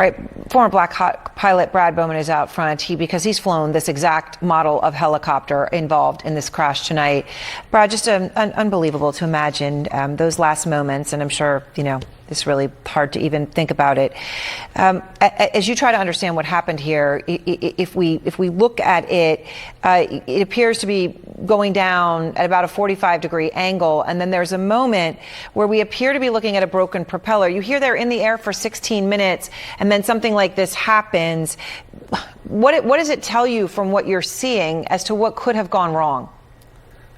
Right, former Black Hawk pilot Brad Bowman is out front because he's flown this exact model of helicopter involved in this crash tonight. Brad, just unbelievable to imagine those last moments, and I'm sure, you know, it's really hard to even think about it. As you try to understand what happened here, if we look at it, it appears to be going down at about a 45-degree angle, and then there's a moment where we appear to be looking at a broken propeller. You hear they're in the air for 16 minutes, and then something like this happens. What does it tell you from what you're seeing as to what could have gone wrong?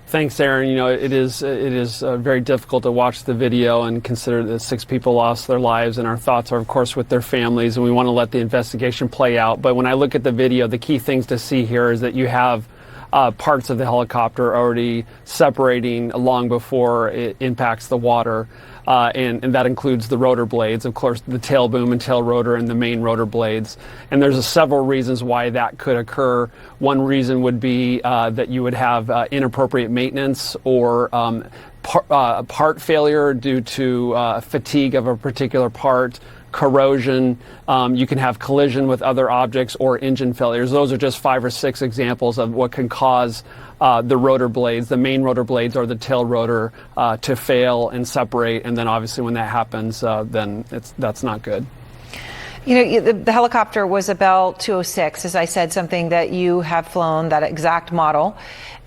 Thanks, Erin. You know, it is very difficult to watch the video and consider that 6 people lost their lives, and our thoughts are, of course, with their families, and we want to let the investigation play out. But when I look at the video, the key things to see here is that you have parts of the helicopter already separating long before it impacts the water. And that includes the rotor blades, of course, the tail boom and tail rotor and the main rotor blades. And there's several reasons why that could occur. One reason would be that you would have inappropriate maintenance or part failure due to fatigue of a particular part, corrosion. You can have collision with other objects or engine failures. Those are just 5 or 6 examples of what can cause the rotor blades, the main rotor blades or the tail rotor, to fail and separate. And then obviously when that happens, then that's not good. You know, the helicopter was a Bell 206, as I said, something that you have flown, that exact model.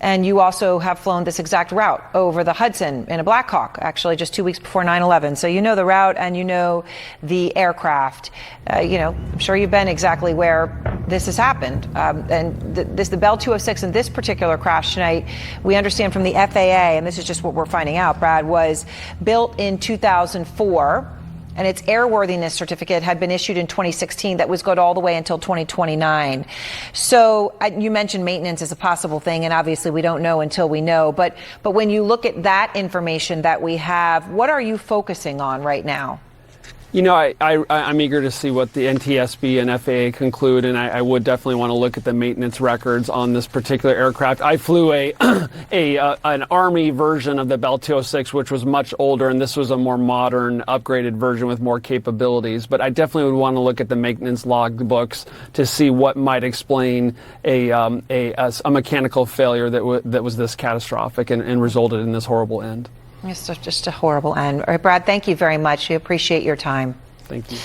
And you also have flown this exact route over the Hudson in a Black Hawk, actually just 2 weeks before 9/11. So you know the route and you know the aircraft. You know, I'm sure you've been exactly where this has happened. The Bell 206 in this particular crash tonight, we understand from the FAA, and this is just what we're finding out, Brad, was built in 2004. And its airworthiness certificate had been issued in 2016. That was good all the way until 2029. So you mentioned maintenance as a possible thing, and obviously we don't know until we know. But when you look at that information that we have, what are you focusing on right now? You know, I'm eager to see what the NTSB and FAA conclude, and I would definitely want to look at the maintenance records on this particular aircraft. I flew an Army version of the Bell 206, which was much older, and this was a more modern, upgraded version with more capabilities. But I definitely would want to look at the maintenance log books to see what might explain a mechanical failure that was this catastrophic and resulted in this horrible end. It's just a horrible end. All right, Brad, thank you very much. We appreciate your time. Thank you.